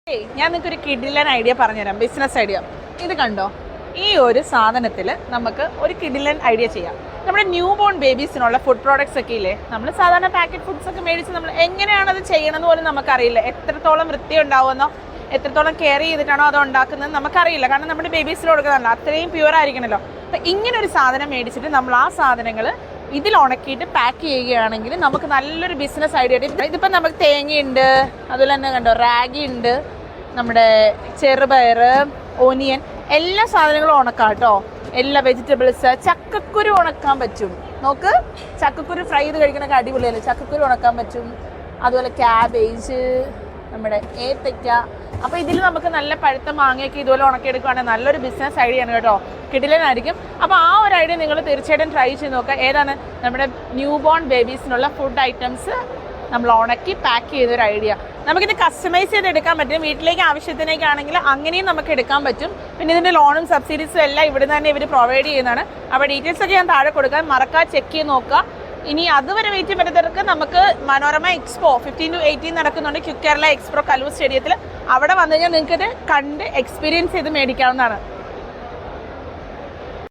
ഞാൻ നിങ്ങൾക്ക് ഒരു കിഡിലൻ ഐഡിയ പറഞ്ഞുതരാം, ബിസിനസ് ഐഡിയ. ഇത് കണ്ടോ, ഈ ഒരു സാധനത്തിൽ നമുക്ക് ഒരു കിഡിലൻ ഐഡിയ ചെയ്യാം. നമ്മുടെ ന്യൂ ബോൺ ബേബീസിനുള്ള ഫുഡ് പ്രോഡക്ട്സ് ഒക്കെ ഇല്ലേ, നമ്മൾ സാധാരണ പാക്കറ്റ് ഫുഡ്സ് ഒക്കെ മേടിച്ച് നമ്മൾ എങ്ങനെയാണ് അത് ചെയ്യണമെന്ന് പോലും നമുക്കറിയില്ല. എത്രത്തോളം വൃത്തി ഉണ്ടാവുമെന്നോ എത്രത്തോളം കെയർ ചെയ്തിട്ടാണോ അത് ഉണ്ടാക്കുന്നത് നമുക്കറിയില്ല. കാരണം നമ്മുടെ ബേബീസിൽ കൊടുക്കുന്നതല്ല, അത്രയും പ്യുവർ ആയിരിക്കണമല്ലോ. അപ്പം ഇങ്ങനെ ഒരു സാധനം മേടിച്ചിട്ട് നമ്മൾ ആ സാധനങ്ങൾ ഇതിൽ ഉണക്കിയിട്ട് പാക്ക് ചെയ്യുകയാണെങ്കിൽ നമുക്ക് നല്ലൊരു ബിസിനസ് ഐഡിയ ആയിട്ട്. ഇതിപ്പോൾ നമുക്ക് തേങ്ങയുണ്ട്, അതുപോലെ തന്നെ കണ്ടോ റാഗി ഉണ്ട്, നമ്മുടെ ചെറുപയർ, ഓനിയൻ, എല്ലാ സാധനങ്ങളും ഉണക്കാം കേട്ടോ. എല്ലാ വെജിറ്റബിൾസ്, ചക്കക്കുരു ഉണക്കാൻ പറ്റും. നോക്ക്, ചക്കക്കുരു ഫ്രൈ ചെയ്ത് കഴിക്കണൊക്കെ അടിപൊളിയല്ലേ. ചക്കക്കുരു ഉണക്കാൻ പറ്റും, അതുപോലെ ക്യാബേജ്, നമ്മുടെ ഏത്തയ്ക്ക. അപ്പോൾ ഇതിൽ നമുക്ക് നല്ല പഴുത്ത മാങ്ങയൊക്കെ ഇതുപോലെ ഉണക്കിയെടുക്കുകയാണെങ്കിൽ നല്ലൊരു ബിസിനസ് ഐഡിയ ആണ് കേട്ടോ, കിടിലനായിരിക്കും. അപ്പോൾ ആ ഒരു ഐഡിയ നിങ്ങൾ തീർച്ചയായിട്ടും ട്രൈ ചെയ്ത് നോക്കുക. ഏതാണ്? നമ്മുടെ ന്യൂ ബോൺ ബേബീസിനുള്ള ഫുഡ് ഐറ്റംസ് നമ്മൾ ഉണക്കി പാക്ക് ചെയ്തൊരു ഐഡിയ. നമുക്കിത് കസ്റ്റമൈസ് ചെയ്ത് എടുക്കാൻ പറ്റും. വീട്ടിലേക്ക് ആവശ്യത്തിനേക്കാണെങ്കിൽ അങ്ങനെയും നമുക്ക് എടുക്കാൻ പറ്റും. പിന്നെ ഇതിൻ്റെ ലോണും സബ്സിഡീസും എല്ലാം ഇവിടെ നിന്ന് തന്നെ ഇവർ പ്രൊവൈഡ് ചെയ്യുന്നതാണ്. അപ്പോൾ ഡീറ്റെയിൽസ് ഒക്കെ ഞാൻ താഴെ കൊടുക്കാൻ മറക്കാതെ ചെക്ക് ചെയ്ത് നോക്കുക. ഇനി അതുവരെ വെയിറ്റ് ചെയ്യാൻ പറ്റുന്നവർക്ക് നമുക്ക് മനോരമ എക്സ്പോ 15 to 18 നടക്കുന്നുണ്ട്, ക്വിക്ക് കേരള എക്സ്പോ കലൂർ സ്റ്റേഡിയത്തിൽ. അവിടെ വന്നു കഴിഞ്ഞാൽ നിങ്ങൾക്ക് ഇത് കണ്ട് എക്സ്പീരിയൻസ് ചെയ്ത് മേടിക്കാവുന്നതാണ്.